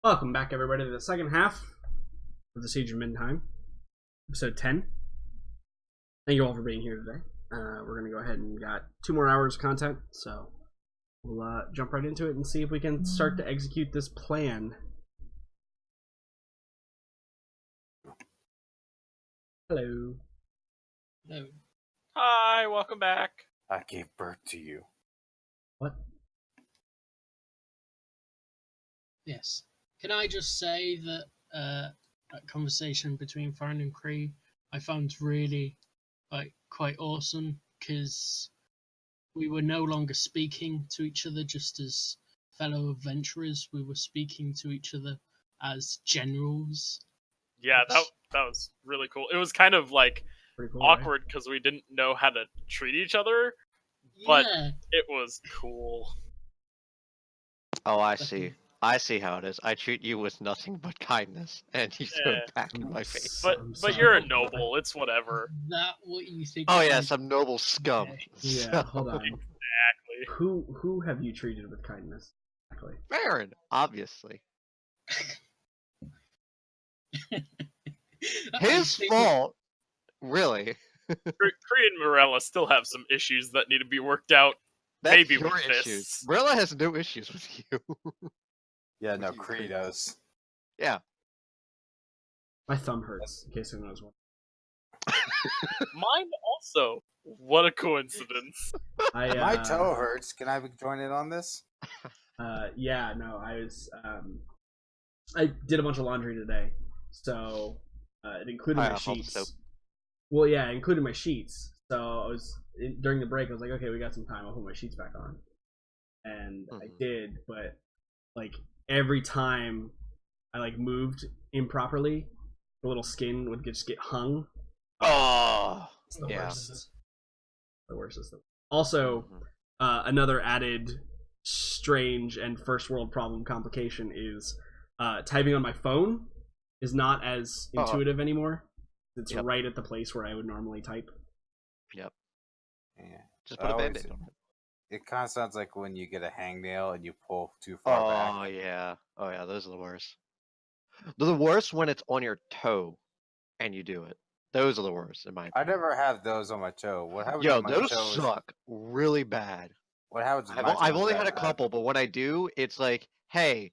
Welcome back, everybody, to the second half of the Siege of Middenheim, episode 10. Thank you all for being here today. We're going to go ahead and got 2 more hours of content, so we'll jump right into it and see if we can start to execute this plan. Hello. No. Hi, welcome back. I gave birth to you. What? Yes. Can I just say that that conversation between Farron and Cree I found really quite awesome, because we were no longer speaking to each other just as fellow adventurers. We were speaking to each other as generals. Yeah, that was really cool. It was kind of like Pretty cool, awkward because we didn't know how to treat each other, but Yeah. it was cool. Oh, I see. I see how it is. I treat you with nothing but kindness, and you throw it back in my face. But I'm but sorry. you're a noble. It's whatever. That what you think? Oh yeah, some noble scum. Okay. Yeah, hold on. Exactly. Who have you treated with kindness? Exactly. Baron, obviously. His fault. Really. Kree and Morella still have some issues that need to be worked out. That's Maybe your with issues. fists. Rilla has no issues with you. Yeah, no, Cree does. Yeah. My thumb hurts, in case anyone knows what. Mine also. What a coincidence. My toe hurts. Can I join in on this? Yeah, no, I did a bunch of laundry today, so it included my sheets. Soap. Well, yeah, it included my sheets. So during the break, I was like, okay, we got some time. I'll put my sheets back on, and I did. But like every time I moved improperly, the little skin would just get hung. Oh, It's the yeah. worst. The worst is the. Also, another added strange and first world problem complication is typing on my phone is not as intuitive anymore. It's right at the place where I would normally type. Yep. Yeah. Just put a band-aid on it. It kind of sounds like when you get a hangnail and you pull too far back. Oh yeah. Oh yeah. Those are the worst. They're the worst when it's on your toe, and you do it. Those are the worst in my opinion. I never have those on my toe. What happens? Yo, when my those toe suck really bad. What happens? When my I've toe only is had a that bad? couple, but when I do, it's like, hey,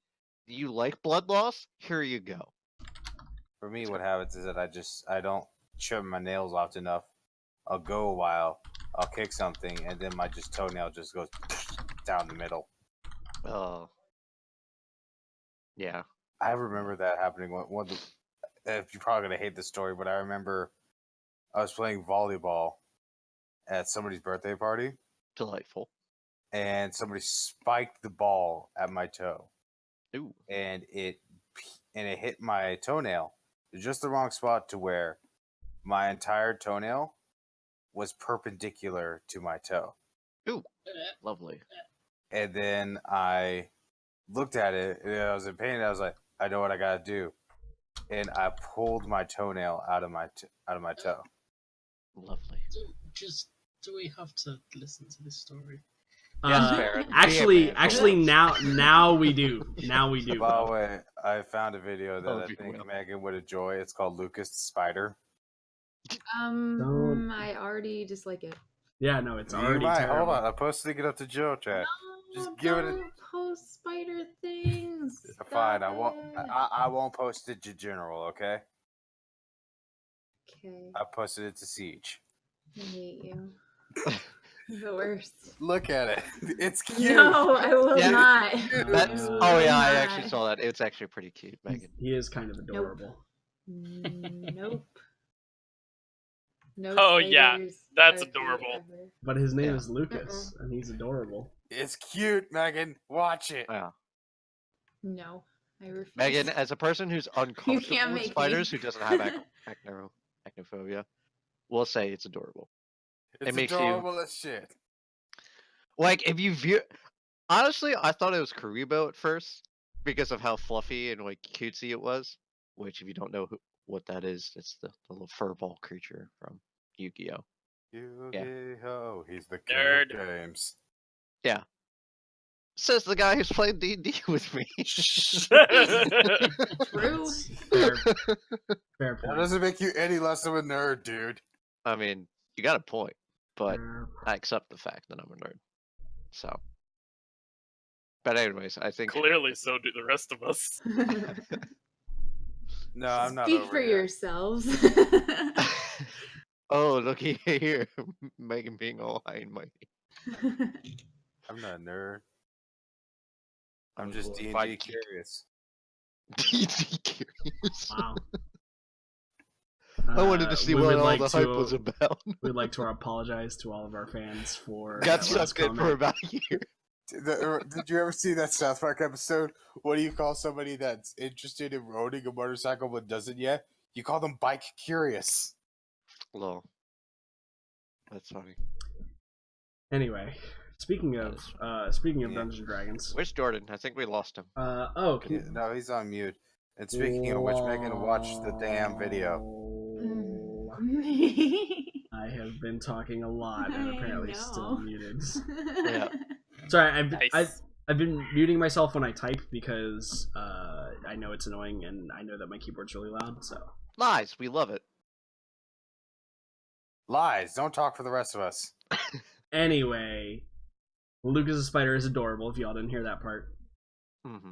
do you like blood loss? Here you go. For me, what happens is that I don't trim my nails off enough. I'll go a while, I'll kick something, and then my toenail just goes down the middle. Oh. Yeah. I remember that happening. If you're probably gonna hate this story, but I remember I was playing volleyball at somebody's birthday party, Delightful. and somebody spiked the ball at my toe, Ooh. and it hit my toenail, just the wrong spot to where my entire toenail was perpendicular to my toe. Ooh. Lovely. And then I looked at it, and I was in pain. And I was like, I know what I gotta do, and I pulled my toenail out of my toe. Lovely. Do we have to listen to this story? Yes, Baron. Actually, now we do. Now we do. By the way, I found a video that Oh, I if you think will. Megan would enjoy. It's called Lucas the Spider. Don't- I already dislike it. Yeah, no, it's You already might. terrible. Hold on, I posted it up to Joe chat. Just No, give it don't post spider things. Fine, Stop I won't. it. I won't post it to general. Okay, Okay, I posted it to Siege. I hate you. The worst. Look at it. It's cute. No, I will Yeah. not. That's, Uh, oh yeah, I Not. actually saw that. It's actually pretty cute, Megan. He is kind of adorable. Nope. No. Oh, yeah, spiders that's are cute adorable. ever. But his name Yeah. is Lucas, and he's adorable. It's cute, Megan. Watch it. Yeah. No, I refuse. Megan, as a person who's uncomfortable can't with make spiders, me. who doesn't have acnophobia, will say it's adorable. It's makes you- adorable as shit. Like, if you view... Honestly, I thought it was Karibo at first, because of how fluffy and, like, cutesy it was. Which, if you don't know what that is, it's the little furball creature from Yu-Gi-Oh! Yu-Gi-Oh! He's the king Nerd. of games. Yeah. Says the guy who's playing D&D with me. True. Fair, fair That point. doesn't make you any less of a nerd, dude. I mean, you got a point, but Fair I accept the fact that I'm a nerd. So, but anyways, I think Clearly, so do the rest of us. No, I'm not Speak over for yet. yourselves. oh, looky here, Megan being all high and mighty. I'm not a nerd. I'm a just glorified D&D geek. curious. D&D curious. Wow. I wanted to see we what would all like the to, hype was about. We'd like to apologize to all of our fans for Got that last sucked in for comment. about a year. Did you ever see that South Park episode? What do you call somebody that's interested in owning a motorcycle but doesn't yet? You call them bike curious. Lol. That's funny. Anyway, speaking of Yeah. Dungeons and Dragons. Where's Jordan? I think we lost him. Oh, can Yeah, no, he's on mute. And speaking of which, Megan, watch the damn video. I have been talking a lot and I apparently still know. muted. Yeah. Sorry, Nice. I've been muting myself when I type because I know it's annoying and I know that my keyboard's really loud. So Lies. We love it. Lies. Don't talk for the rest of us. anyway, Lucas's spider is adorable. If y'all didn't hear that part. Mm-hmm.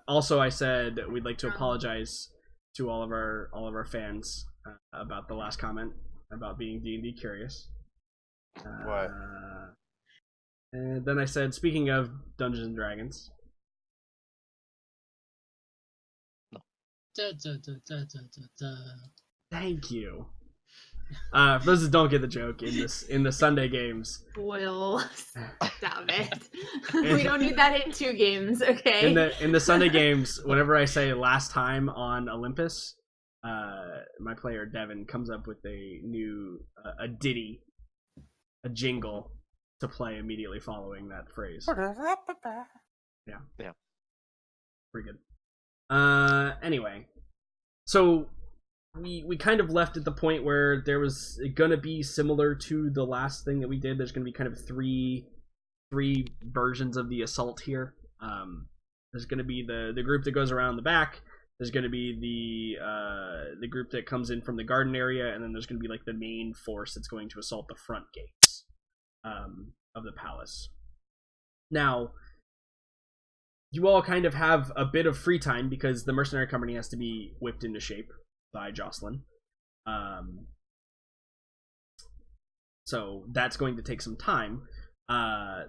Also, I said we'd like to apologize to all of our fans about the last comment about being D&D curious. What? And then I said, speaking of Dungeons and Dragons. Da, da, da, da, da, da, da. Thank you. For those that don't get the joke, in the Sunday games, Will, stop it. We don't need that in 2 games, okay? in the Sunday games, whenever I say last time on Olympus, my player Devin comes up with a new a ditty, a jingle to play immediately following that phrase. Yeah. Pretty good. Anyway, so we kind of left at the point where there was gonna be similar to the last thing that we did. There's gonna be kind of three versions of the assault here. There's gonna be the group that goes around the back. There's gonna be the group that comes in from the garden area, and then there's gonna be like the main force that's going to assault the front gates of the palace. Now, you all kind of have a bit of free time because the mercenary company has to be whipped into shape by Jocelyn. So that's going to take some time.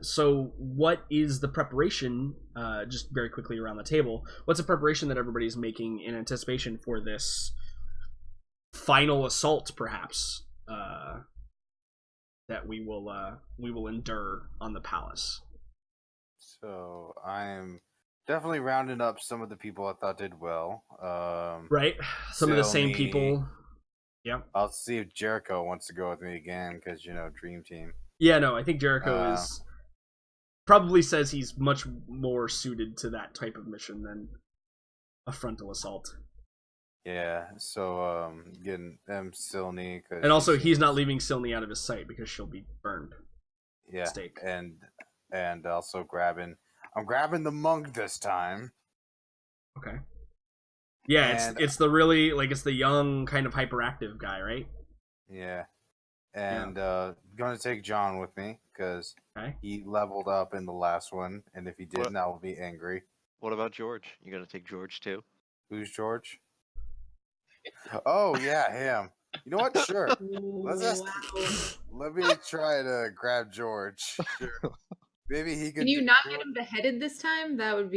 So what is the preparation, just very quickly around the table, what's the preparation that everybody's making in anticipation for this final assault, perhaps, that we will endure on the palace? So I'm definitely rounding up some of the people I thought did well. Right? Some of the same Silmy. people. Yep. I'll see if Jericho wants to go with me again because Dream Team. Yeah, no, I think Jericho is probably says he's much more suited to that type of mission than a frontal assault. Yeah, so getting them Silny, And also, he's not leaving Silny out of his sight because she'll be burned. Yeah, Stake. and also I'm grabbing the monk this time. Okay. Yeah, And- it's the really it's the young kind of hyperactive guy, right? Yeah, and gonna take John with me because Okay. he leveled up in the last one, and if he didn't, I will be angry. What about George? You gonna take George too? Who's George? Oh yeah, him. You know what? Sure. Let's let me try to grab George. Sure. Maybe he could. Can you not get him beheaded this time? That would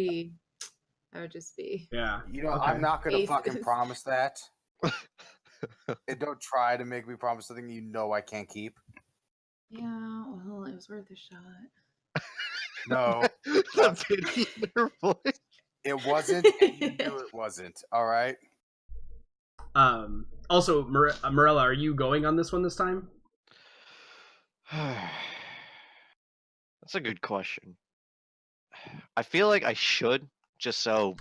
just be. Yeah. Okay. Okay. I'm not gonna Aces. fucking promise that. And don't try to make me promise something I can't keep. Yeah, well, it was worth a shot. No, The pity in her voice. it wasn't. And you knew it wasn't. All right. Also, Morella, are you going on this one this time? That's a good question. I feel like I should, just so.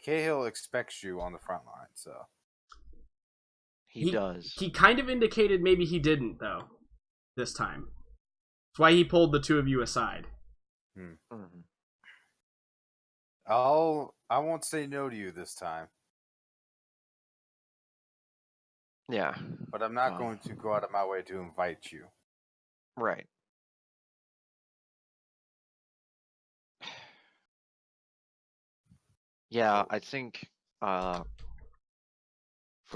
Cahill expects you on the front line, so He does. He kind of indicated maybe he didn't though this time. That's why he pulled the two of you aside. Mhm. I won't say no to you this time, Yeah. but I'm not going to go out of my way to invite you. Right. Yeah, I think for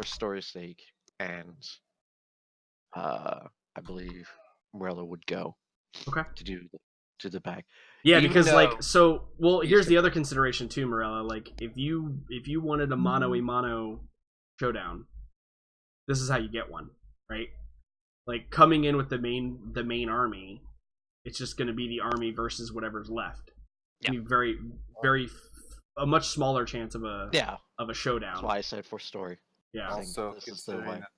story's sake, and I believe Morella would go Okay. to the bag. Yeah, Even because though he's here's the gonna- other consideration too, Morella. Like, if you wanted a mano showdown, this is how you get one, right? Like, coming in with the main army, it's just going to be the army versus whatever's left. Yeah. Very, very a much smaller chance of a showdown. That's why I said for story. Yeah. I think Also, this is the considering way. that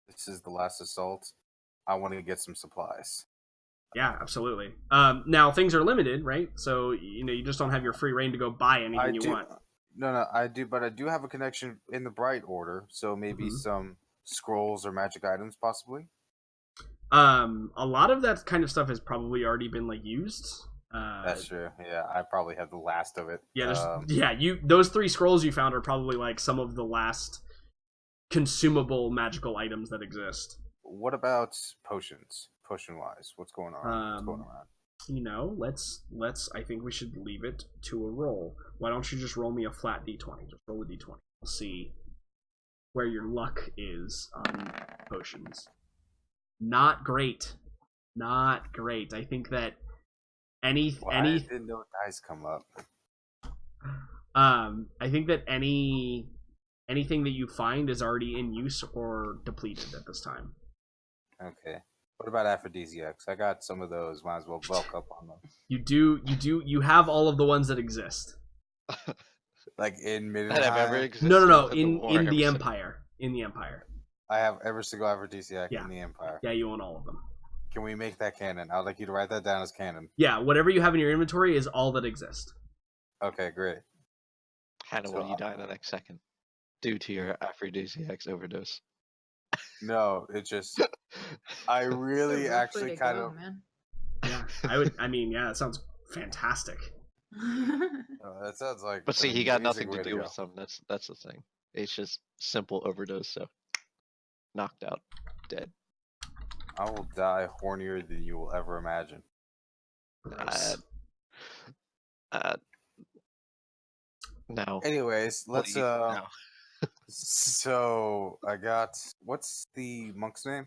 this is the last assault, I want to get some supplies. Yeah, absolutely. Now things are limited, right? So you just don't have your free reign to go buy anything you want. No, I do, but I do have a connection in the Bright Order, so maybe some scrolls or magic items, possibly. A lot of that kind of stuff has probably already been like used. That's true. Yeah, I probably have the last of it. Yeah, those 3 scrolls you found are probably like some of the last consumable magical items that exist. What about potions? Potion-wise, what's going on? What's going around? Let's. I think we should leave it to a roll. Why don't you just roll me a flat d20? Just roll a d20. We'll see where your luck is on potions. Not great. Not great. I think that I didn't know dice come up. I think that anything that you find is already in use or depleted at this time. Okay. What about aphrodisiacs? I got some of those. Might as well bulk up on them. You have all of the ones that exist. Like in Middenheim? That have ever existed. No. at In Warhammer the City. Empire. In the Empire. I have every single aphrodisiac Yeah. in the Empire. Yeah, you own all of them. Can we make that canon? I'd like you to write that down as canon. Yeah, whatever you have in your inventory is all that exists. Okay, great. Hannah, will you die in the next second due to your aphrodisiacs overdose? No, it just I really It's a rough way actually to kind go, of man. Yeah, that sounds fantastic. that sounds like. But see, an he got amazing nothing to way do go. with them. That's the thing. It's just simple overdose. So knocked out, dead. I will die hornier than you will ever imagine. Gross. No. Anyways, let's No. So I got what's the monk's name?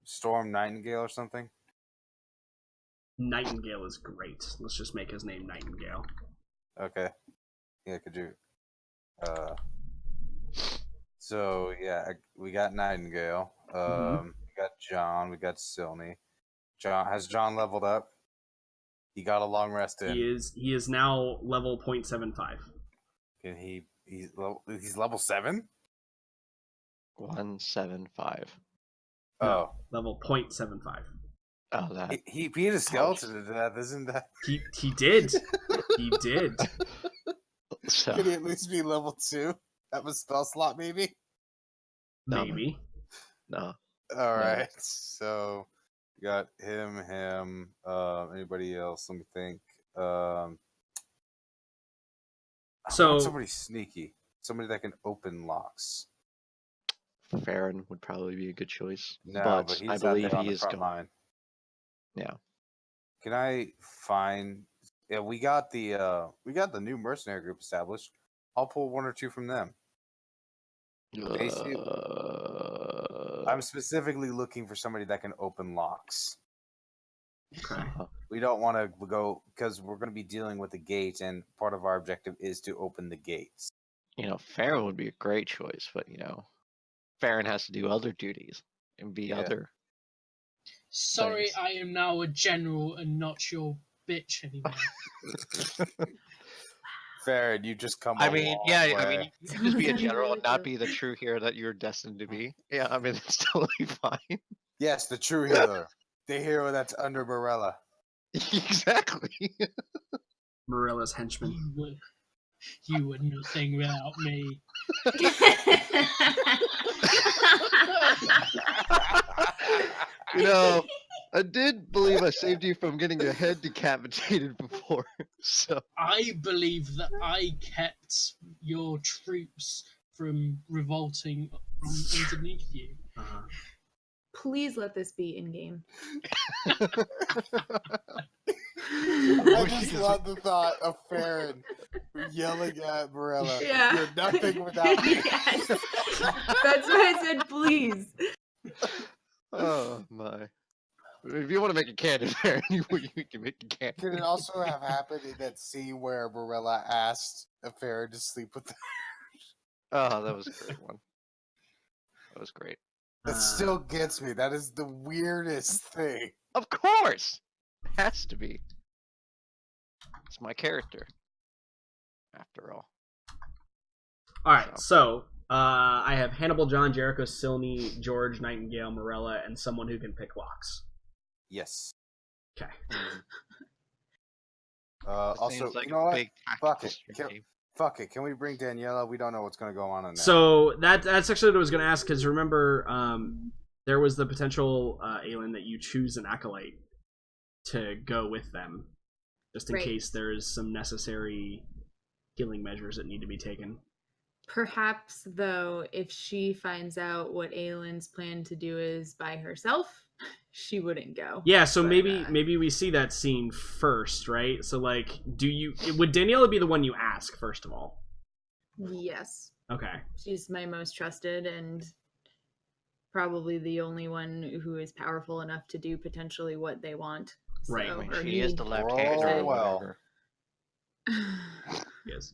Storm Nightingale or something? Nightingale is great. Let's just make his name Nightingale. Okay. Yeah, could you? So yeah, we got Nightingale. We got John. We got Silney. Has John leveled up? He got a long rest in. He is now level 0.75. Can he's level 7? 175. Oh, Level 0.75. Oh, that. he beat a skeleton to death, isn't that? He did. He did. So, Could he at least be level 2? Have a spell slot, maybe? No. Maybe. no. All right. So we got him. Anybody else? Let me think. I want somebody sneaky, somebody that can open locks. Farron would probably be a good choice. No, but he's I out believe there on he the is front going. line. Yeah. Can I find? Yeah, we got the new mercenary group established. I'll pull 1 or 2 from them. I'm specifically looking for somebody that can open locks. Okay. We don't want to go because we're going to be dealing with the gate, and part of our objective is to open the gates. Farron would be a great choice, but Farron has to do other duties and be other. Sorry, Thanks. I am now a general and not your bitch anymore. Farron, you just come. I mean, way. you can just be a general and not be the true hero that you're destined to be. Yeah, I mean, it's totally fine. Yes, the true hero, the hero that's under Morella. Exactly. Morella's henchman. You were nothing without me. You know, I did believe I saved you from getting your head decapitated before, so. I believe that I kept your troops from revolting from underneath you. Please let this be in game. I just love the thought of Farron yelling at Morella. Yeah. You're nothing without me. Yes. That's why I said please. Oh my. If you want to make a canon there, you can make a canon. Could it also have happened in that scene where Morella asked Farron to sleep with her? Oh, that was a great one. That was great. That still gets me. That is the weirdest thing. Of course! It has to be. It's my character. After all. Alright, so I have Hannibal, John, Jericho, Silney, George, Nightingale, Morella, and someone who can pick locks. Yes. Okay. Also, like you know what? big Fuck tactical it. strategy. Fuck it. Can we bring Daniela? We don't know what's going to go on in there. So that's actually what I was going to ask, because remember, there was the potential, Aelin, that you choose an acolyte to go with them, just in Right. case there's some necessary healing measures that need to be taken. Perhaps, though, if she finds out what Aelin's plan to do is by herself, she wouldn't go. Yeah, so But, maybe we see that scene first, right? So, like, would Daniela be the one you ask, first of all? Yes. Okay. She's my most trusted and probably the only one who is powerful enough to do potentially what they want. Right. So, I mean, or she is need. the left Oh, hand or well. whatever. Yes.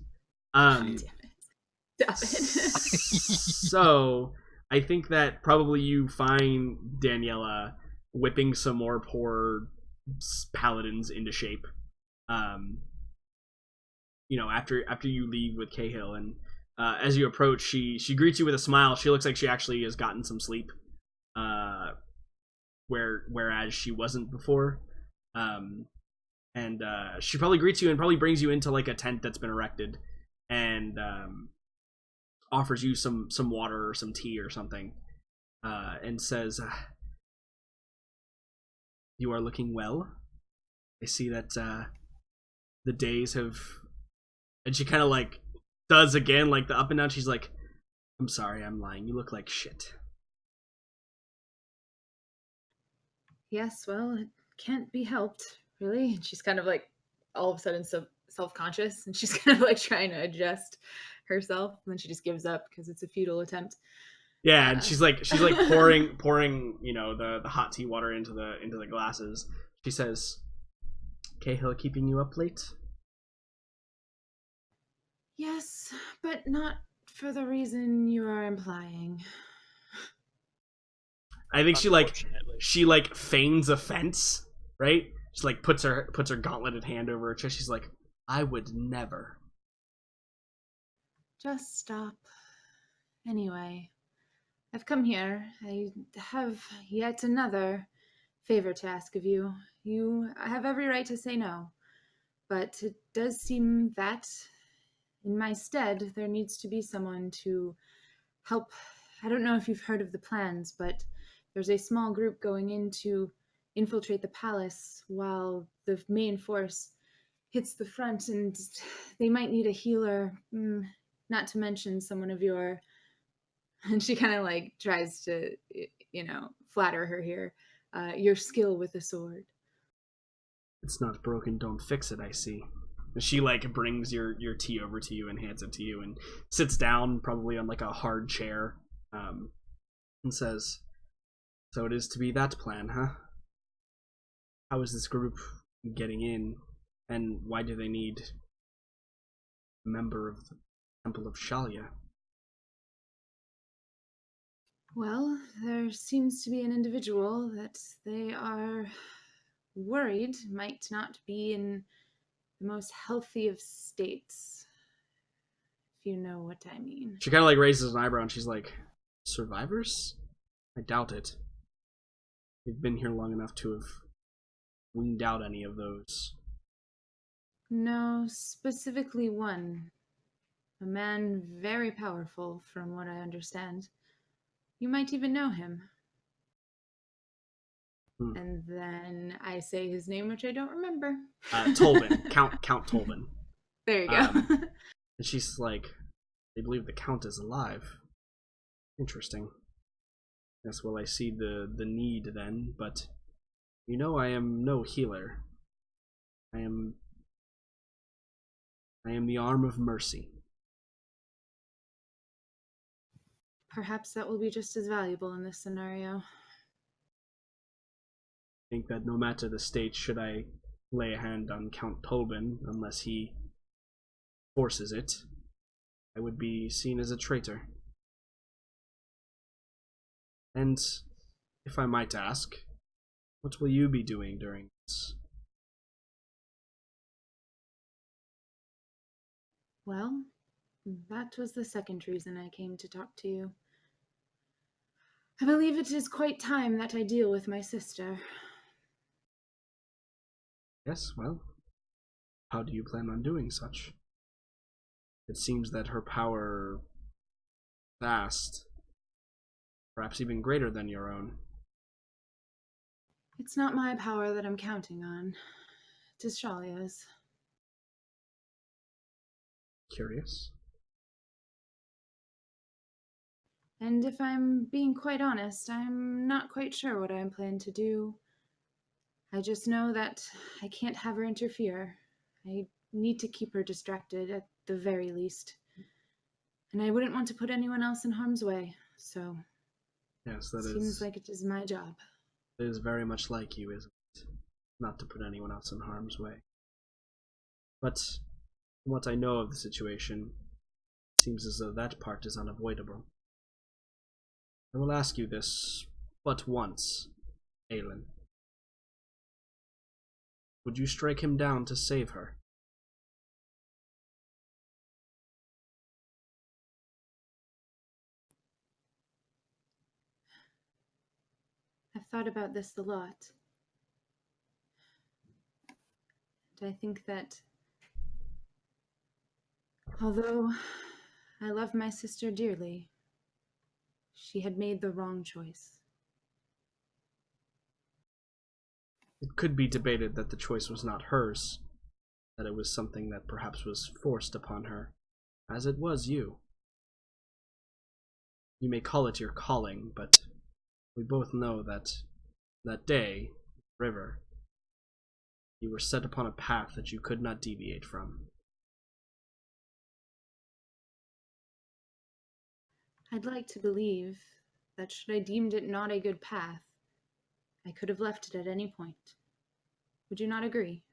Damn it. Stop it. So I think that probably you find Daniela whipping some more poor paladins into shape. After you leave with Cahill, and as you approach, she greets you with a smile. She looks like she actually has gotten some sleep, whereas she wasn't before. And she probably greets you and probably brings you into like a tent that's been erected, and offers you some water or some tea or something, and says, "You are looking well. I see that the days have..." And she kind of like does again like the up and down. She's like, "I'm sorry, I'm lying. You look like shit." Yes, well, it can't be helped, really. And she's kind of like all of a sudden so self-conscious, and she's kind of like trying to adjust herself, and then she just gives up because it's a futile attempt. Yeah, and she's like pouring the hot tea water into the glasses. She says, "Cahill keeping you up late?" Yes, but not for the reason you are implying. I think Unfortunately. she feigns offense, right? She like puts her gauntleted hand over her chest. She's like, "I would never." Just stop. Anyway, I've come here. I have yet another favor to ask of you. I have every right to say no, but it does seem that in my stead there needs to be someone to help. I don't know if you've heard of the plans, but there's a small group going in to infiltrate the palace while the main force hits the front, and they might need a healer, not to mention someone of your... And she kind of like tries to, flatter her here. Your skill with a sword. "It's not broken, don't fix it, I see." And she like brings your tea over to you and hands it to you and sits down probably on like a hard chair, and says, "So it is to be that plan, huh? How is this group getting in, and why do they need a member of the Temple of Shalya?" Well, there seems to be an individual that they are worried might not be in the most healthy of states, if you know what I mean. She kind of like raises an eyebrow and she's like, "Survivors? I doubt it. They've been here long enough to have weaned out any of those." No, specifically one. A man very powerful, from what I understand. You might even know him. And then I say his name, which I don't remember. Tolvin. Count Tolvin. There you go. And she's like, they believe the Count is alive. Interesting. Yes, well, I see the need then, but you know I am no healer. I am the arm of mercy. Perhaps that will be just as valuable in this scenario. I think that no matter the state, should I lay a hand on Count Tolvin, unless he forces it, I would be seen as a traitor. And, if I might ask, what will you be doing during this? Well, that was the second reason I came to talk to you. I believe it is quite time that I deal with my sister. Yes, well, how do you plan on doing such? It seems that her power vast, perhaps even greater than your own. It's not my power that I'm counting on. It is Shalia's. Curious. And if I'm being quite honest, I'm not quite sure what I plan to do. I just know that I can't have her interfere. I need to keep her distracted at the very least. And I wouldn't want to put anyone else in harm's way, so Yes, seems like it is my job. It is very much like you, isn't it? Not to put anyone else in harm's way. But from what I know of the situation, it seems as though that part is unavoidable. I will ask you this but once, Aelin. Would you strike him down to save her? I've thought about this a lot. And I think that although I love my sister dearly, she had made the wrong choice. It could be debated that the choice was not hers, that it was something that perhaps was forced upon her, as it was you. You may call it your calling, but we both know that that day, river, you were set upon a path that you could not deviate from. I'd like to believe that should I deemed it not a good path, I could have left it at any point. Would you not agree?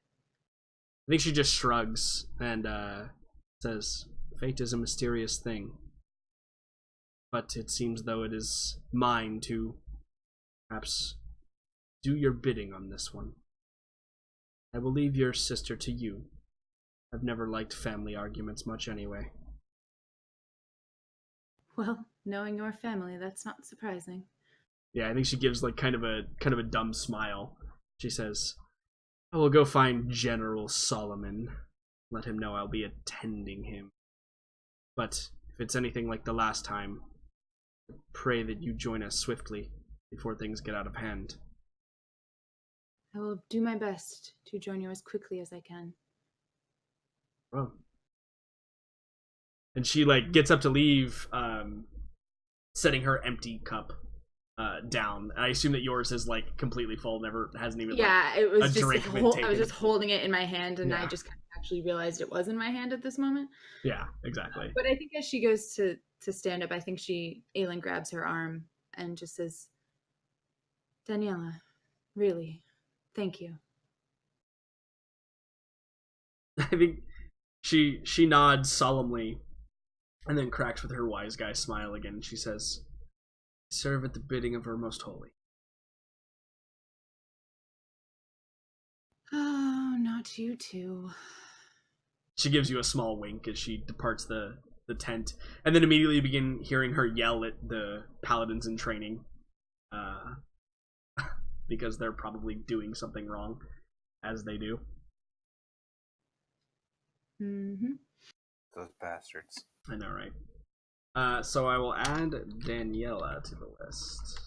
I think she just shrugs and says, "Fate is a mysterious thing, but it seems though it is mine to perhaps do your bidding on this one. I will leave your sister to you. I've never liked family arguments much anyway." Well, knowing your family, that's not surprising. Yeah, I think she gives like kind of a dumb smile. She says, "I will go find General Solomon. Let him know I'll be attending him. But if it's anything like the last time, pray that you join us swiftly before things get out of hand." I will do my best to join you as quickly as I can. Well, and she like gets up to leave, setting her empty cup down. I assume that yours is like completely full, never hasn't even. Yeah, like, it was a just drink been I was taken. just holding it in my hand, and Yeah. I just kind of actually realized it was in my hand at this moment. Yeah, exactly. But I think as she goes to stand up, I think Aelin grabs her arm and just says, "Daniela, really, thank you." I think she nods solemnly, and then cracks with her wise guy smile again. And she says, "Serve at the bidding of her most holy." Oh, not you two. She gives you a small wink as she departs the tent, and then immediately you begin hearing her yell at the paladins in training, because they're probably doing something wrong, as they do. Mm-hmm. Those bastards. I know, right? So I will add Daniela to the list.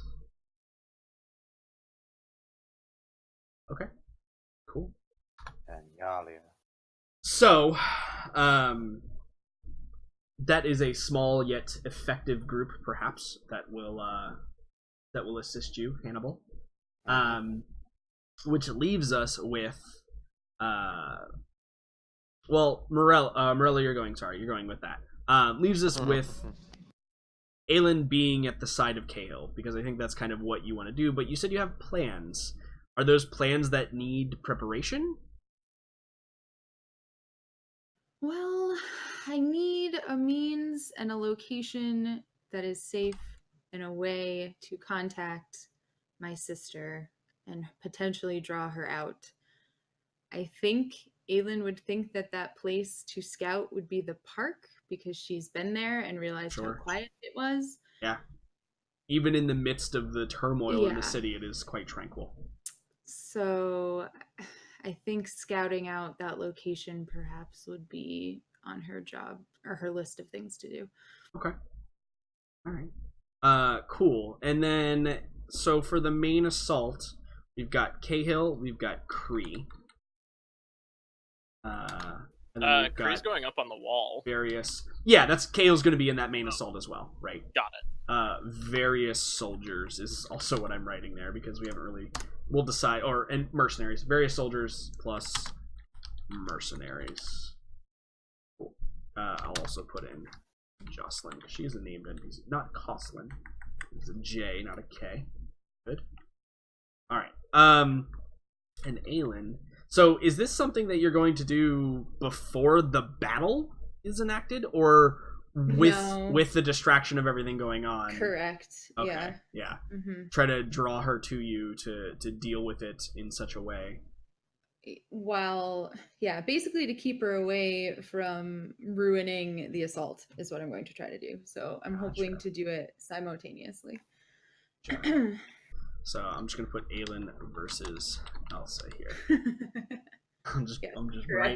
Okay, cool. Daniela. So, that is a small yet effective group, perhaps that will assist you, Hannibal. Which leaves us with, Morella, you're going with that. Leaves us with Aelin being at the side of Cahill, because I think that's kind of what you want to do. But you said you have plans. Are those plans that need preparation? Well, I need a means and a location that is safe and a way to contact my sister and potentially draw her out. I think Aelin would think that that place to scout would be the park because she's been there and realized how quiet it was. Yeah. Even in the midst of the turmoil in the Yeah. city, it is quite tranquil. So I think scouting out that location perhaps would be on her job or her list of things to do. Okay. All right. Cool. And then, so for the main assault, we've got Cahill, we've got Kree. And then we've Kree's got going up on the wall. various. Yeah, that's Cahill's going to be in that main assault as well, right? Got it. Various soldiers is also what I'm writing there because we haven't really. We'll decide, and mercenaries. Various soldiers plus mercenaries. Cool. I'll also put in Jocelyn. She is a named NPC, not Coslin. It's a J, not a K. Good. All right. And Aelin. So, is this something that you're going to do before the battle is enacted, or with the distraction of everything going on? Correct. Okay. Yeah. Mm-hmm. Try to draw her to you to deal with it in such a way. Well, yeah, basically to keep her away from ruining the assault is what I'm going to try to do. So I'm hoping to do it simultaneously. Sure. So I'm just gonna put Aelin versus Elsa here.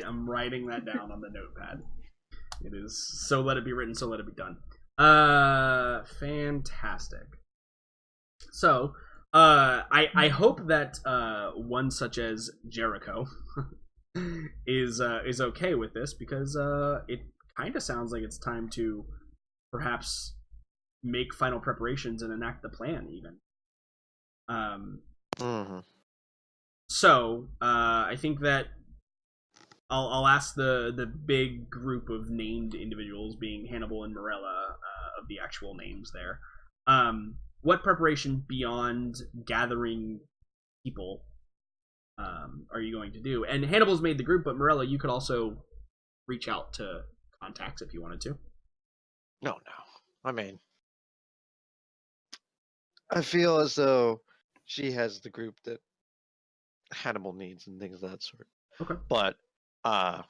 I'm writing that down on the notepad. It is so let it be written, so let it be done. Fantastic. So, I hope that one such as Jericho is okay with this because it kind of sounds like it's time to perhaps make final preparations and enact the plan even. So I think that I'll ask the big group of named individuals, being Hannibal and Morella, of the actual names there. What preparation beyond gathering people are you going to do? And Hannibal's made the group, but Morella, you could also reach out to contacts if you wanted to. No. I mean, I feel as though she has the group that Hannibal needs and things of that sort. Okay. But I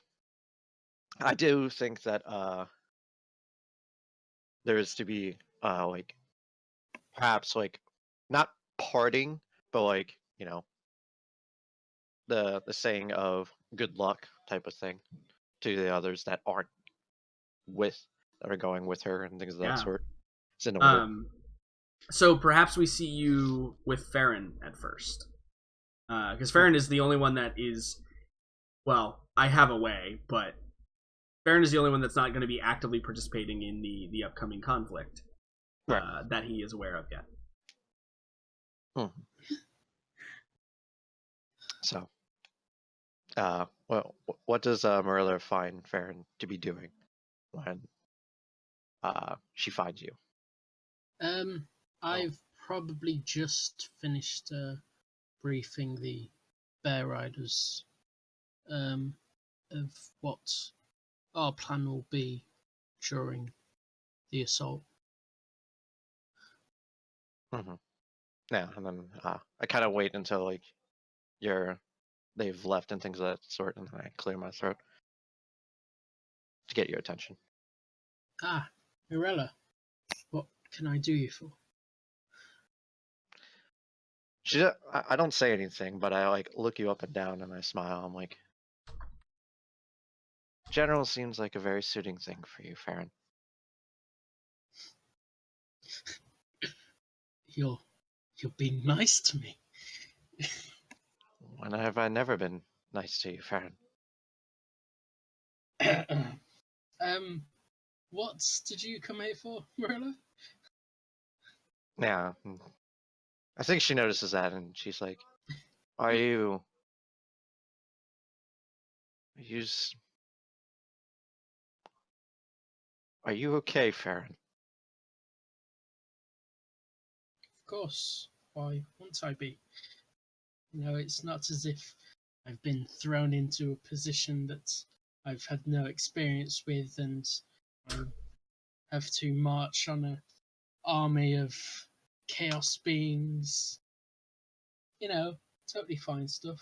do think that there is to be perhaps not parting, but the saying of good luck type of thing to the others that are going with her and things of that sort. It's in order. So perhaps we see you with Farron at first. Because Farron is the only one that is, well, I have a way, but Farron is the only one that's not going to be actively participating in the upcoming conflict that he is aware of yet. So, what does Marilla find Farron to be doing when she finds you? I've probably just finished briefing the Bear Riders of what our plan will be during the assault. Yeah, and then I kind of wait until they've left and things of that sort, and then I clear my throat to get your attention. Mirella, what can I do you for? I don't say anything, but I look you up and down and I smile. I'm like, General seems like a very suiting thing for you, Farron. You're being nice to me. When have I never been nice to you, Farron? What did you come here for, Marilla? Yeah. I think she notices that, and she's like, Are you okay, Farron? Of course. Why wouldn't I be? It's not as if I've been thrown into a position that I've had no experience with, and I have to march on an army of chaos beings. Totally fine stuff.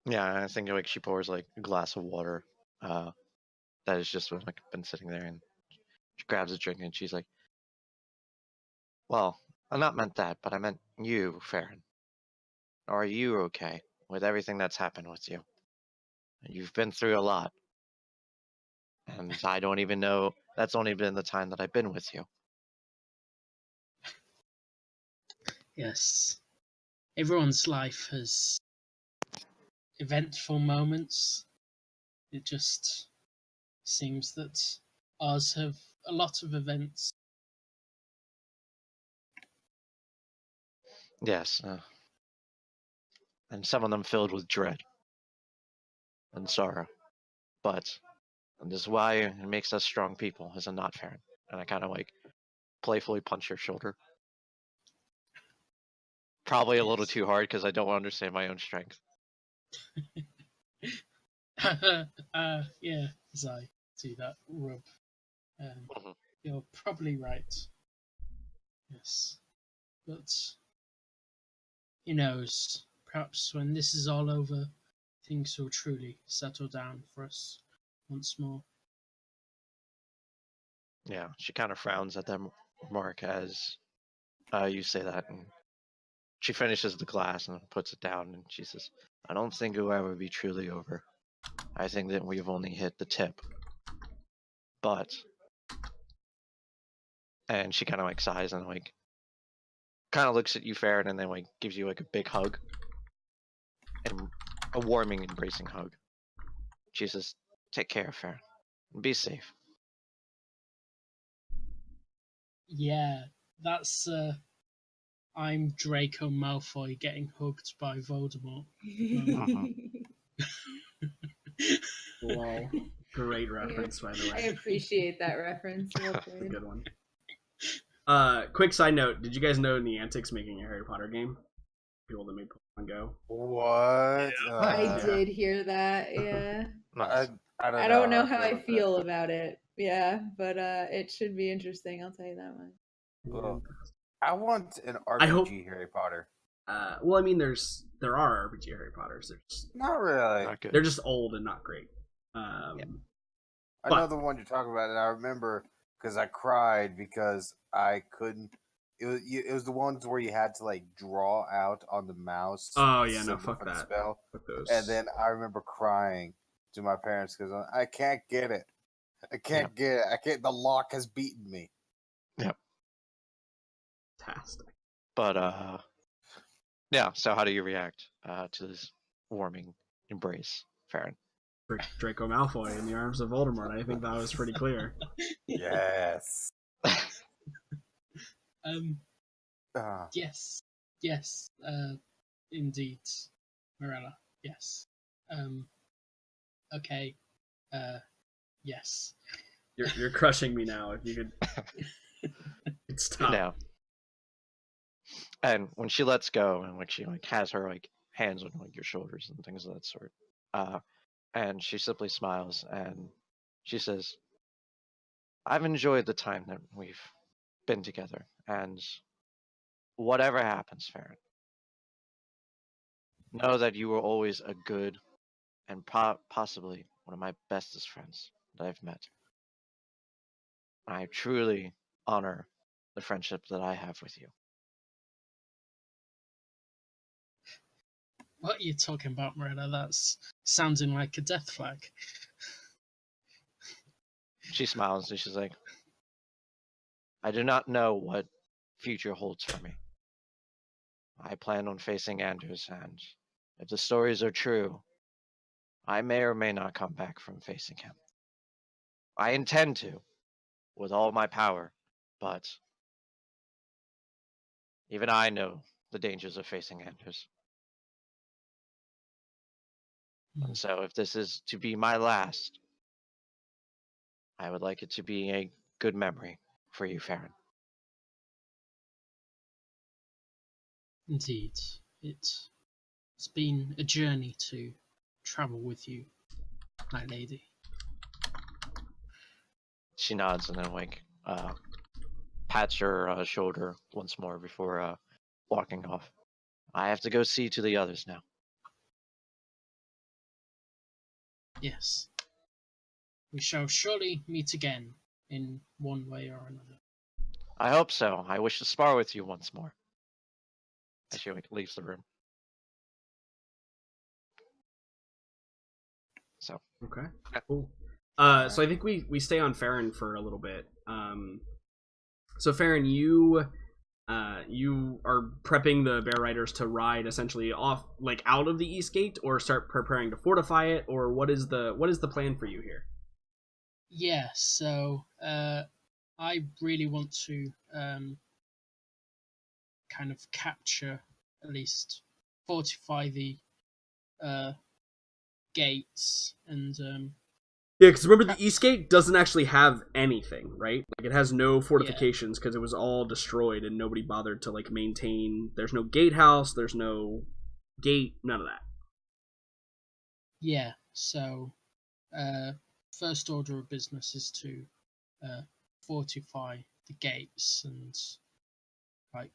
Yeah, I think like she pours like a glass of water. That has just been sitting there, and she grabs a drink, and she's like, "Well, I not meant that, but I meant you, Farron. Are you okay with everything that's happened with you? You've been through a lot, and I don't even know. That's only been the time that I've been with you." Yes. Everyone's life has eventful moments. It just seems that ours have a lot of events. Yes, and some of them filled with dread and sorrow. But this is why it makes us strong people, is it not, Farron? And I kind of like playfully punch her shoulder. Probably a little Yes. too hard because I don't understand my own strength. Yeah, as I do that rub. You're probably right. Yes. But who knows? Perhaps when this is all over, things will truly settle down for us once more. Yeah, she kind of frowns at that remark as you say that, and she finishes the glass and puts it down, and she says, "I don't think it will ever be truly over. I think that we've only hit the tip." But, and she kind of like sighs and like kind of looks at you, Farron, and then like gives you like a big hug, and a warming, embracing hug. She says, "Take care, Farron. Be safe." Yeah, that's I'm Draco Malfoy getting hugged by Voldemort. Lol. Great reference, by the I way. appreciate that reference. Well That's a played. good one. Quick side note: did you guys know Niantic's making a Harry Potter game? People that made Pokemon Go. What? I did hear that. Yeah. Nice. I don't know how I feel about it. Yeah, but it should be interesting. I'll tell you that much. Well, I want an RPG I hope- Harry Potter. Well, I mean, there are RPG Harry Potters. They're just, Not really. Not good. they're just old and not great. I but- know the one you're talking about, and I remember because I cried because I couldn't. It was the ones where you had to like draw out on the mouse. Oh the yeah, no, symbol fuck for the that. spell. Fuck those. And then I remember crying to my parents because I can't get it. I can't get it. I can't. The lock has beaten me. Fantastic. But yeah. So how do you react to this warming embrace, Farron? Draco Malfoy in the arms of Voldemort. I think that was pretty clear. Yes. Yes, indeed, Morella. Yes. Okay. Yes. You're crushing me now. If you could stop. Now, and when she lets go, and like she like has her like hands on like your shoulders and things of that sort, and she simply smiles and she says, "I've enjoyed the time that we've been together, and whatever happens, Farron, know that you were always a good and possibly one of my bestest friends that I've met. I truly honor the friendship that I have with you." What are you talking about, Morella? That's sounding like a death flag. She smiles and she's like, "I do not know what future holds for me. I plan on facing Anders, and if the stories are true, I may or may not come back from facing him. I intend to, with all my power, but even I know the dangers of facing Anders. And so if this is to be my last, I would like it to be a good memory for you, Farron. Indeed, it's been a journey to travel with you, my lady. She nods and then pats her shoulder once more before walking off. I have to go see to the others now. Yes. We shall surely meet again in one way or another. I hope so. I wish to spar with you once more. As she leaves the room. So. Okay. Cool. So I think we stay on Farron for a little bit. So Farron, you are prepping the Bear Riders to ride essentially off, like out of the East Gate, or start preparing to fortify it, or what is the plan for you here? Yeah. So I really want to kind of capture, at least fortify the gates and Yeah, because remember the East Gate doesn't actually have anything, right? Like it has no fortifications because it was all destroyed and nobody bothered to like maintain. There's no gatehouse, there's no gate, none of that. Yeah. So first order of business is to fortify the gates and like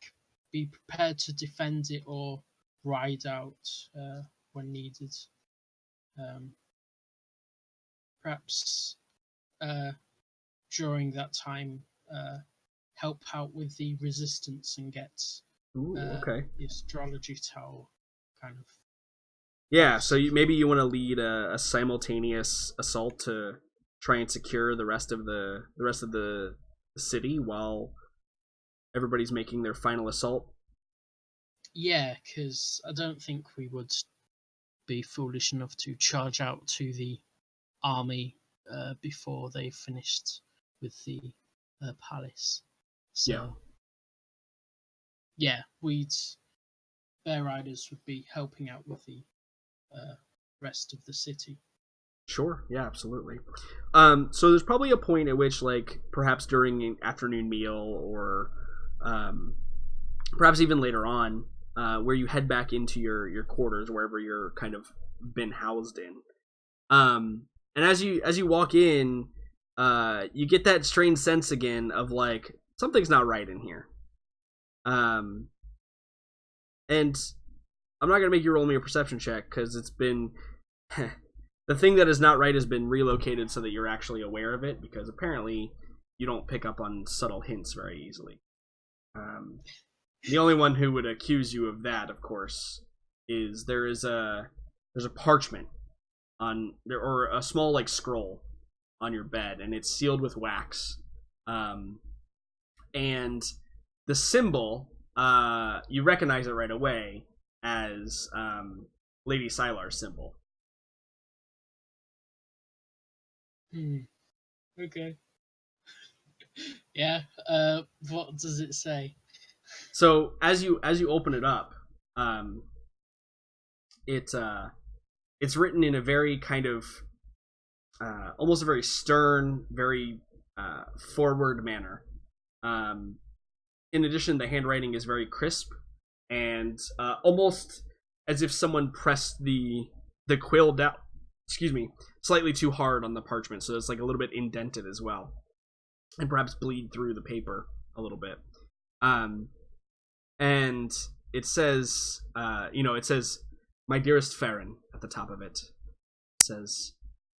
be prepared to defend it or ride out when needed. Perhaps during that time help out with the resistance and get Okay. the astrology tower kind of. Yeah, so maybe you want to lead a simultaneous assault to try and secure the rest of the city while everybody's making their final assault. Yeah, because I don't think we would be foolish enough to charge out to the army before they finished with the palace. So yeah, Bear Riders would be helping out with the rest of the city. Sure, yeah, absolutely. So there's probably a point at which, like, perhaps during an afternoon meal or perhaps even later on, where you head back into your quarters, wherever you're kind of been housed in. And as you walk in, you get that strange sense again of like something's not right in here. And I'm not gonna make you roll me a perception check because it's been the thing that is not right has been relocated so that you're actually aware of it, because apparently you don't pick up on subtle hints very easily. The only one who would accuse you of that, of course, is there's a parchment on there, or a small like scroll on your bed, and it's sealed with wax. And the symbol, you recognize it right away as Lady Sylar's symbol. Okay. Yeah. What does it say? So as you open it up, it's written in a very kind of almost a very stern, very forward manner. In addition, the handwriting is very crisp and almost as if someone pressed the quill down, slightly too hard on the parchment, so it's like a little bit indented as well, and perhaps bleed through the paper a little bit. And it says, it says, "My dearest Farron," at the top of it. It says,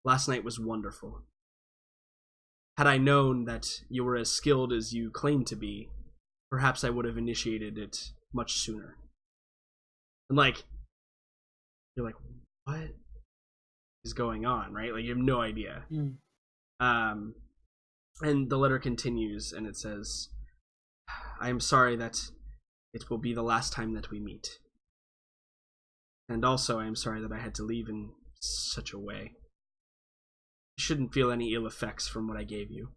"Last night was wonderful. Had I known that you were as skilled as you claim to be, perhaps I would have initiated it much sooner." And like, you're like, what is going on, right? Like, you have no idea. And the letter continues, and it says, I am sorry that it will be the last time that we meet. And also, I am sorry that I had to leave in such a way. You shouldn't feel any ill effects from what I gave you.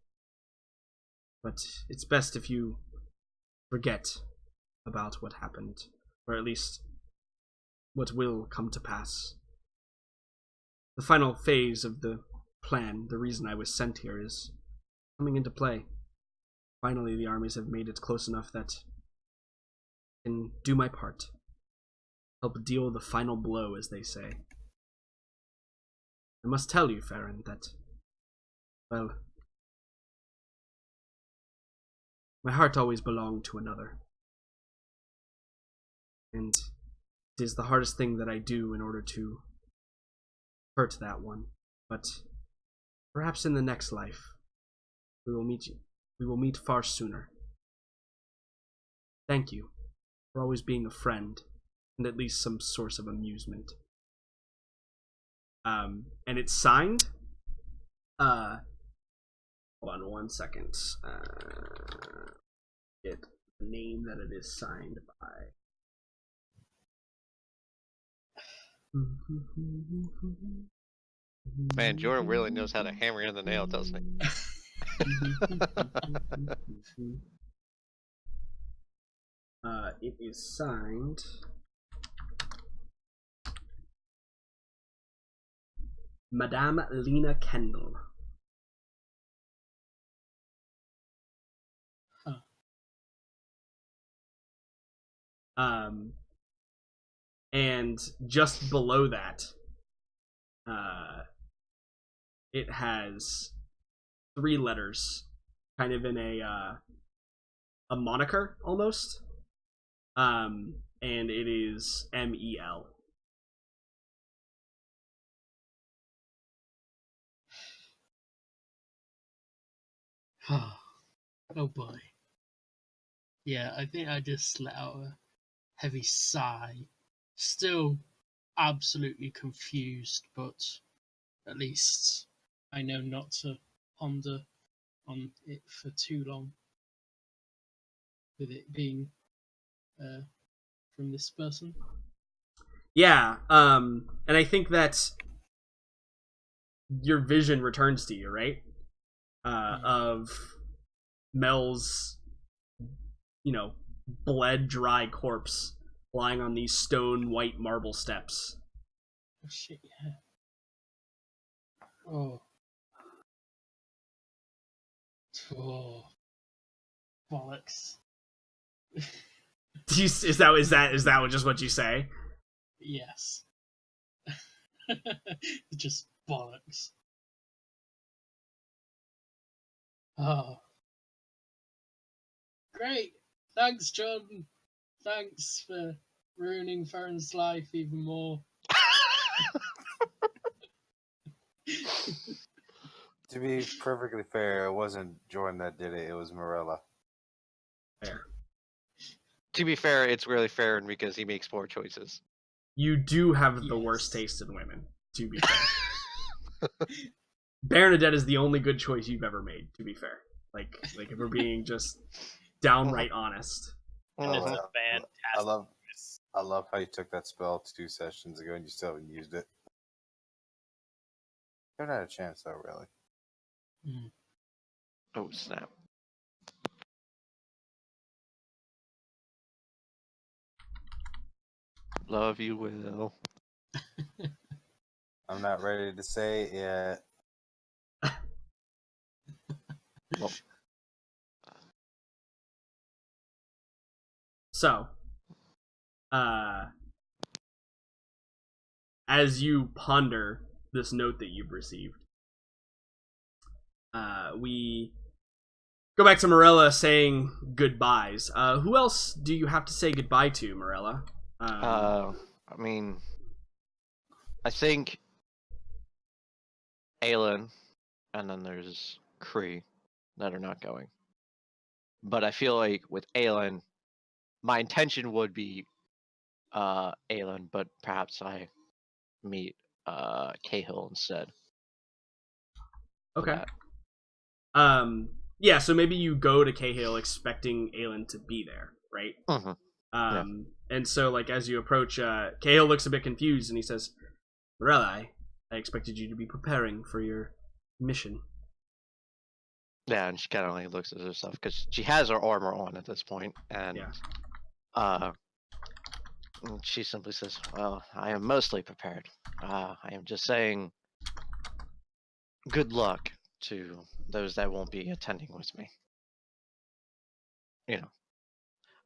But it's best if you forget about what happened, or at least what will come to pass. The final phase of the plan, the reason I was sent here, is coming into play. Finally, the armies have made it close enough that I can do my part. Help deal the final blow, as they say. I must tell you, Farron, that, well, my heart always belonged to another. And it is the hardest thing that I do in order to hurt that one. But perhaps in the next life, we will meet far sooner. Thank you for always being a friend and at least some source of amusement. And it's signed. Hold on 1 second. Get the name that it is signed by. Man, Jordan really knows how to hammer in the nail, doesn't he? It is signed Madame Lena Kendall. And just below that, it has 3 letters, kind of in a moniker almost. And it is MEL. Oh boy. Yeah, I think I just let out a heavy sigh. Still absolutely confused, but at least I know not to ponder on it for too long. With it being from this person. Yeah, and I think that your vision returns to you, right? Of Mel's, bled dry corpse lying on these stone white marble steps. Oh shit, yeah. Oh. Oh. Bollocks. Is that just what you say? Yes. Just bollocks. Oh. Great. Thanks, John. Thanks for ruining Farron's life even more. To be perfectly fair, it wasn't Jordan that did it, it was Morella. Fair. To be fair, it's really fair because he makes poor choices. You do have the Yes. worst taste in women, to be fair. Bernadette is the only good choice you've ever made, to be fair. Like if we're being just downright honest. And it's Mhm. a fantastic. I love how you took that spell 2 sessions ago and you still haven't used it. You haven't had a chance though, really. Mm. Oh, snap. Love you, Will. I'm not ready to say it yet. Well, So, as you ponder this note that you've received, we go back to Morella saying goodbyes. Who else do you have to say goodbye to, Morella? I mean, I think Aelin, and then there's Kree that are not going. But I feel like with Aelin, my intention would be Aelin, but perhaps I meet Cahill instead. Okay. that. Yeah, so maybe you go to Cahill expecting Aelin to be there, right? And so, like, as you approach, Cahill looks a bit confused, and he says, Morella, I expected you to be preparing for your mission. Yeah, and she kind of like looks at herself because she has her armor on at this point, and she simply says, "Well, I am mostly prepared. I am just saying, good luck to those that won't be attending with me. You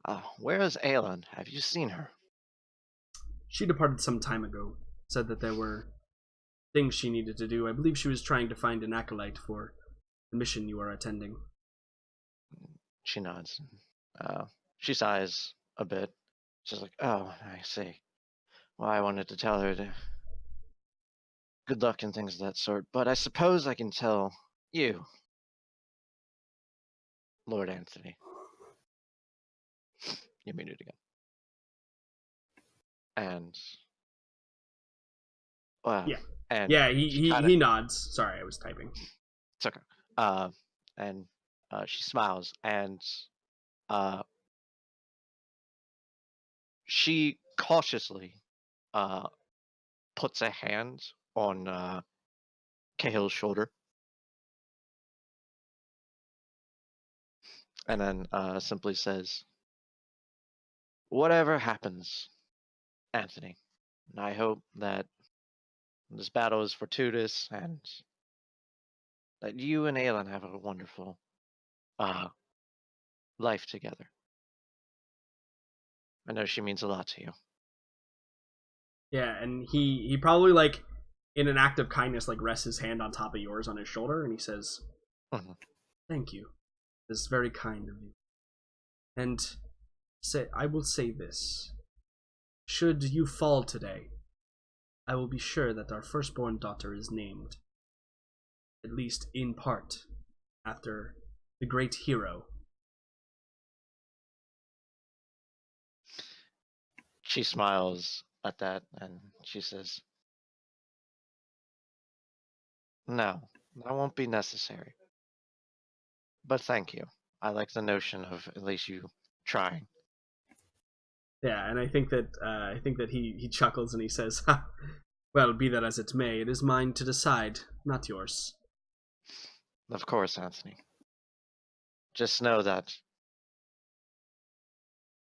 know, where is Aelin? Have you seen her?" She departed some time ago. Said that there were things she needed to do. I believe she was trying to find an acolyte for the mission you are attending. She nods. She sighs a bit. She's like, "Oh, I see. Well, I wanted to tell her to good luck and things of that sort, but I suppose I can tell you, Lord Anthony." You mean it again. And well, Yeah. and Yeah, he nods. Sorry, I was typing. it's okay. And she smiles, and she cautiously puts a hand on Cahill's shoulder, and then simply says, "Whatever happens, Anthony, I hope that this battle is fortuitous and that you and Aelin have a wonderful life together. I know she means a lot to you." Yeah, and he probably, like, in an act of kindness, like, rests his hand on top of yours on his shoulder, and he says, Thank you. This is very kind of you. And I will say this. Should you fall today, I will be sure that our firstborn daughter is named, at least in part, after the great hero. She smiles at that and she says, "No, that won't be necessary. But thank you. I like the notion of at least you trying." Yeah, and I think that he chuckles and he says, ha, well, be that as it may, it is mine to decide, not yours. Of course, Anthony. Just know that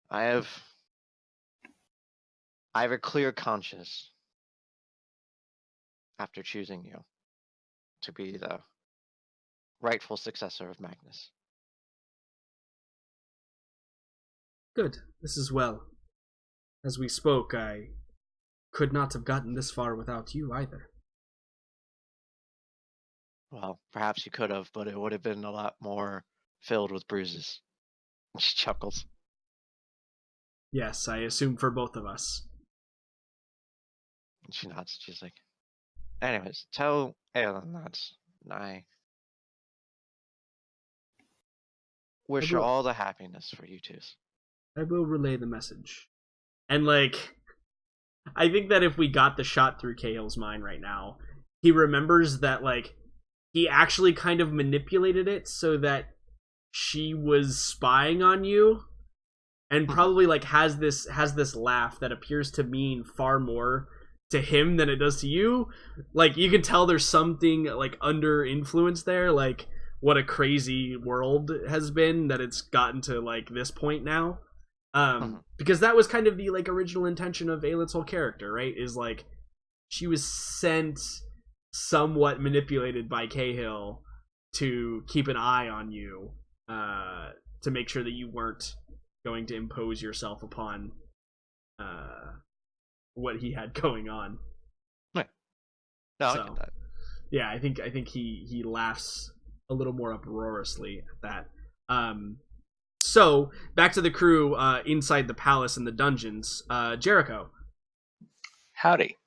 I have a clear conscience after choosing you to be the rightful successor of Magnus. Good, this is well. As we spoke, I could not have gotten this far without you either. Well, perhaps you could have, but it would have been a lot more filled with bruises. She chuckles. Yes, I assume for both of us. And she nods. She's like, anyways, tell Aelin that I wish her all the happiness for you two. I will relay the message. And, like, I think that if we got the shot through Cahill's mind right now, he remembers that, like, he actually kind of manipulated it so that she was spying on you, and probably, like, has this laugh that appears to mean far more to him than it does to you. Like, you can tell there's something, like, under influence there, like, what a crazy world has been that it's gotten to, like, this point now. Because that was kind of the, like, original intention of Aelin's whole character, right? Is, like, she was sent, somewhat manipulated by Cahill to keep an eye on you, to make sure that you weren't going to impose yourself upon what he had going on. Right. No, I get that. Yeah, I think he laughs a little more uproariously at that. So, back to the crew inside the palace and the dungeons. Jericho. Howdy.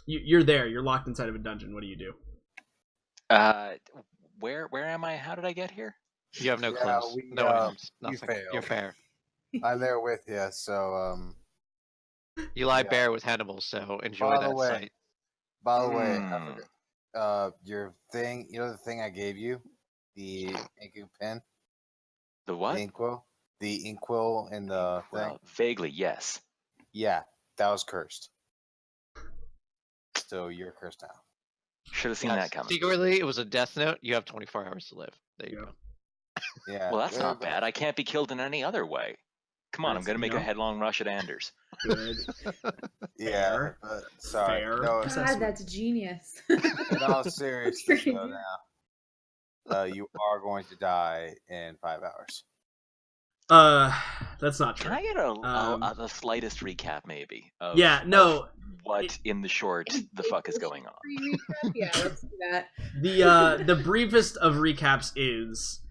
You're there. You're locked inside of a dungeon. What do you do? Where am I? How did I get here? You have no clues. No items. Nothing. You failed. You're fair. I'm there with you, so You lie bare with Hannibal, so enjoy that sight. By the way, I forgot, your thing. You know the thing I gave you. The ink pen? The what? The inkwell? The inkwell in the thing? Well, vaguely, yes. Yeah, that was cursed. So you're cursed now. Should have seen that coming. Secretly, it was a death note. You have 24 hours to live. There you Yeah. go. Yeah. Well, that's not bad. I can't be killed in any other way. Come on, I'm That's- going to make you a know? headlong rush at Anders. Good. Yeah, Fair. but sorry. Fair. No, Yes. God, that's genius. in all seriousness, though, now, you are going to die in 5 hours. That's not true. Can I get the slightest recap, maybe? Of, Yeah, no. of what in the short the fuck is going on? Recap? Yeah, let's do that. The briefest of recaps is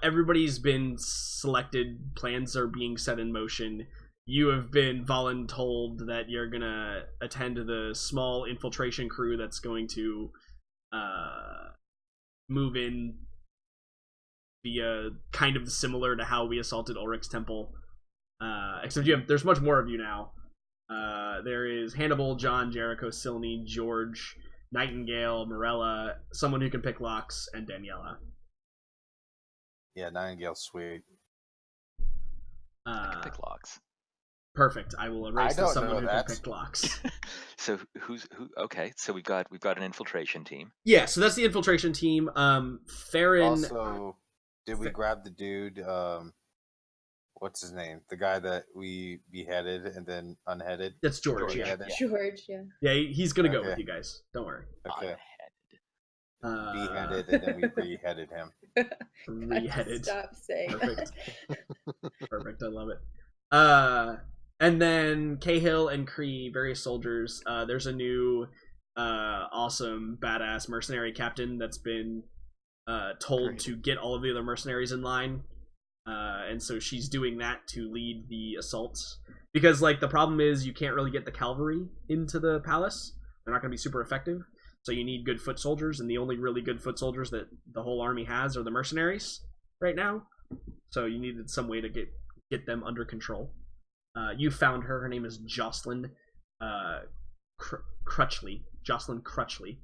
everybody's been selected, plans are being set in motion. You have been voluntold that you're gonna attend the small infiltration crew that's going to move in via kind of similar to how we assaulted Ulrich's temple. Except there's much more of you now. There is Hannibal, John, Jericho, Silney, George, Nightingale, Morella, someone who can pick locks, and Daniela. Yeah, Nightingale's sweet. I can pick locks. Perfect. I will erase I don't someone know who that. can pick locks. So who? Okay, so we've got an infiltration team. Yeah, so that's the infiltration team. Farron. Also, did we grab the dude? What's his name? The guy that we beheaded and then unheaded. That's George. Yeah, Beheaded? George, yeah. yeah. He's gonna go Okay. with you guys. Don't worry. Okay. Unheaded. Beheaded and then we beheaded him. Reheaded. Stop saying Perfect. that. Perfect. I love it. And then Cahill and Cree, various soldiers. There's a new, awesome, badass mercenary captain that's been told Great. to get all of the other mercenaries in line. And so she's doing that to lead the assaults. Because, like, the problem is you can't really get the cavalry into the palace. They're not going to be super effective. So you need good foot soldiers, and the only really good foot soldiers that the whole army has are the mercenaries right now. So you needed some way to get them under control. You found her. Her name is Jocelyn Crutchley. Jocelyn Crutchley.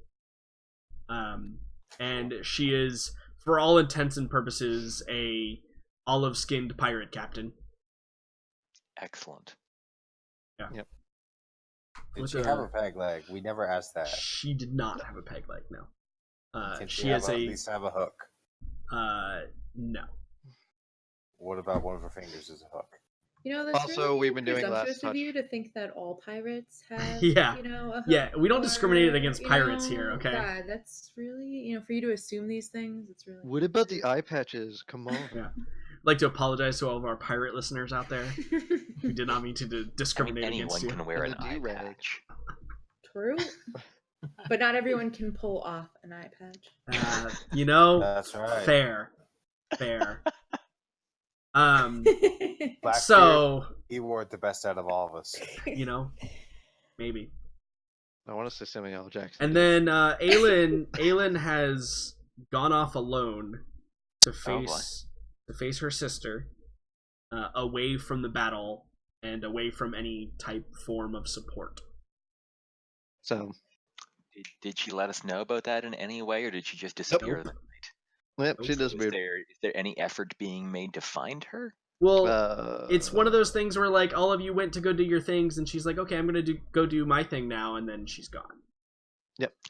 And she is, for all intents and purposes, a olive-skinned pirate captain. Excellent. Did With she have a peg leg? We never asked that. She did not have a peg leg, no. Can She she has at least have a hook? No. What about one of her fingers as a hook? You know, that's Also, really we've been doing presumptuous last of touch. you to think that all pirates have, Yeah. you know, a hook Yeah, we don't discriminate or, against you pirates know, here, okay? God, that's really, you know, for you to assume these things, it's really. What about the eye patches? Come on. Yeah. I'd like to apologize to all of our pirate listeners out there. We did not mean to discriminate Anyone against you. can wear And an the eye do-rag. patch. True. But not everyone can pull off an eye patch. You know, That's right. fair. Blackbeard, So, he wore it the best out of all of us. you know, maybe. I want to say Samuel L. Jackson. And then Aelin has gone off alone to face her sister, away from the battle and away from any form of support. So, Did she let us know about that in any way, or did she just disappear Nope. that night? yep, she does Is weird. there any effort being made to find her? Well, it's one of those things where, like, all of you went to go do your things, and she's like, okay, I'm gonna go do my thing now, and then she's gone.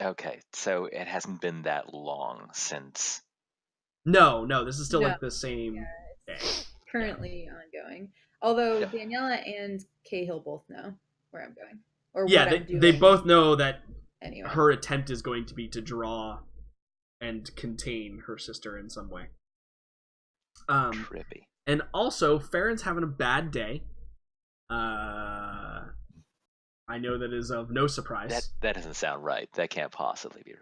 Okay, so it hasn't been that long since. No, this is still No. like the same day. Currently ongoing. Although Yeah. Daniela and Cahill both know where I'm going. Or Yeah, what I'm doing. they both know that Anyway. her attempt is going to be to draw and contain her sister in some way. Trippy. And also, Farron's having a bad day. I know that is of no surprise. That doesn't sound right. That can't possibly be right.